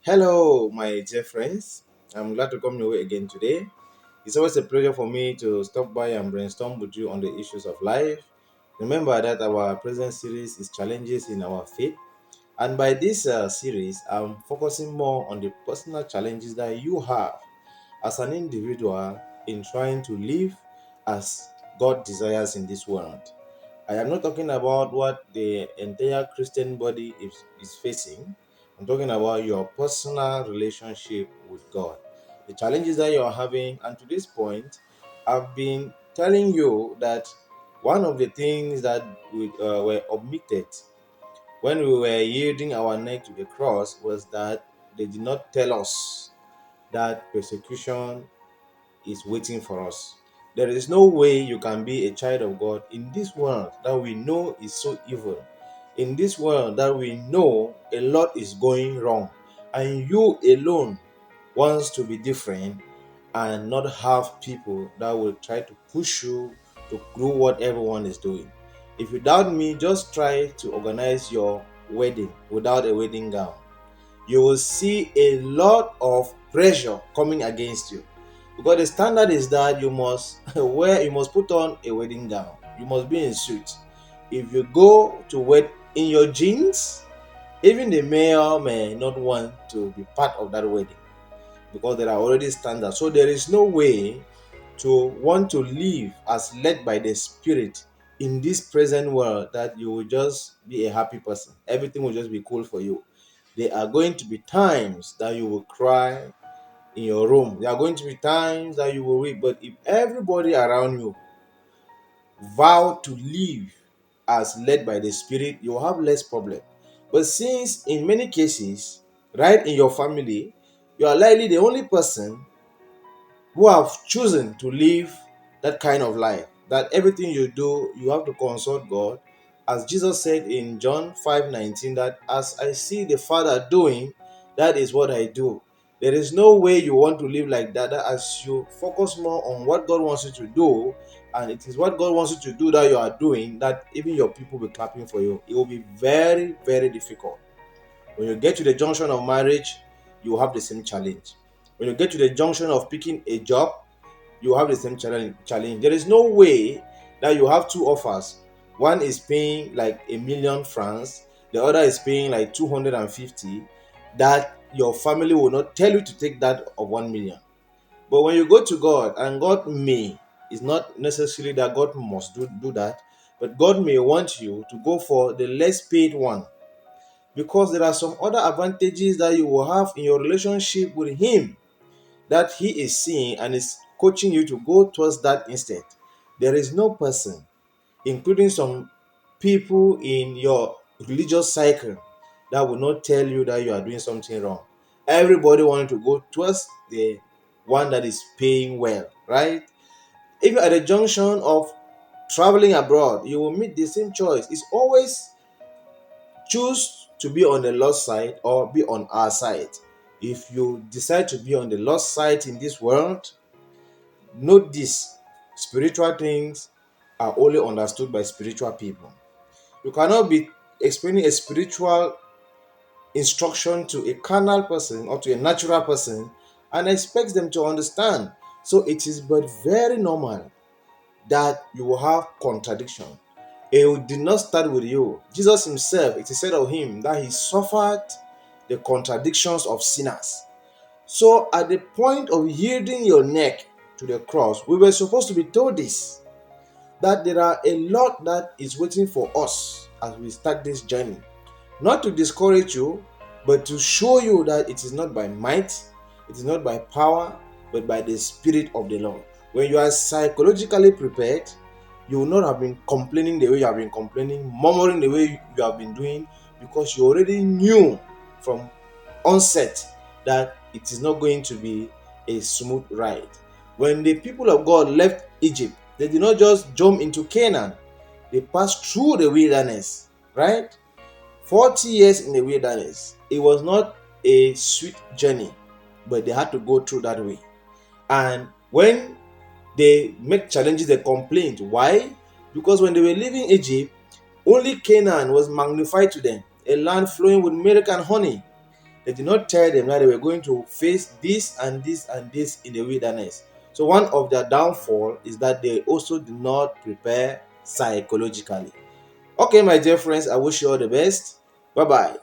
Hello, my dear friends. I'm glad to come your way again today. It's always a pleasure for me to stop by and brainstorm with you on the issues of life. Remember that our present series is Challenges in Our Faith. And by this series, I'm focusing more on the personal challenges that you have as an individual in trying to live as God desires in this world. I am not talking about what the entire Christian body is facing. I'm talking about your personal relationship with God. The challenges that you're having, and to this point, I've been telling you that one of the things that were omitted when we were yielding our neck to the cross was that they did not tell us that persecution is waiting for us. There is no way you can be a child of God in this world that we know is so evil, in this world that we know a lot is going wrong, and you alone wants to be different and not have people that will try to push you to do what everyone is doing. If you doubt me, just try to organize your wedding without a wedding gown. You will see a lot of pressure coming against you, because the standard is that you must you must put on a wedding gown, you must be in suit. If you go to wed in your jeans, even the mayor may not want to be part of that wedding, because there are already standards. So there is no way to want to live as led by the Spirit in this present world that you will just be a happy person. Everything will just be cool for you. There are going to be times that you will cry in your room. There are going to be times that you will weep. But if everybody around you vow to live as led by the Spirit, you will have less problem. But since in many cases, right in your family, you are likely the only person who have chosen to live that kind of life, that everything you do, you have to consult God. As Jesus said in John 5:19, that as I see the Father doing, that is what I do. There is no way you want to live like that, that as you focus more on what God wants you to do, and it is what God wants you to do that you are doing, that even your people will be clapping for you. It will be very, very difficult. When you get to the junction of marriage, you will have the same challenge. When you get to the junction of picking a job, you have the same challenge. There is no way that you have two offers. One is paying like 1,000,000 francs, the other is paying like 250, that your family will not tell you to take that of 1 million. But when you go to God, and God may, it's not necessarily that God must do that, but God may want you to go for the less paid one, because there are some other advantages that you will have in your relationship with Him that He is seeing and is coaching you to go towards that instead. There is no person, including some people in your religious cycle, that will not tell you that you are doing something wrong. Everybody wants to go towards the one that is paying well, right? Even at the junction of traveling abroad, you will meet the same choice. It's always choose to be on the lost side or be on our side. If you decide to be on the lost side in this world, note this: spiritual things are only understood by spiritual people. You cannot be explaining a spiritual instruction to a carnal person or to a natural person and expect them to understand. So it is but very normal that you will have contradiction. It did not start with you. Jesus himself, it is said of him that he suffered the contradictions of sinners. So at the point of yielding your neck to the cross, we were supposed to be told this, that there are a lot that is waiting for us as we start this journey. Not to discourage you, but to show you that it is not by might, it is not by power, but by the Spirit of the Lord. When you are psychologically prepared, you will not have been complaining the way you have been complaining, murmuring the way you have been doing, because you already knew from onset that it is not going to be a smooth ride. When the people of God left Egypt, they did not just jump into Canaan, they passed through the wilderness, right? 40 years in the wilderness. It was not a sweet journey, but they had to go through that way. And when they make challenges, they complained. Why? Because when they were leaving Egypt, only Canaan was magnified to them, a land flowing with milk and honey. They did not tell them that they were going to face this and this and this in the wilderness. So one of their downfall is that they also did not prepare psychologically. Okay, my dear friends, I wish you all the best. Bye bye.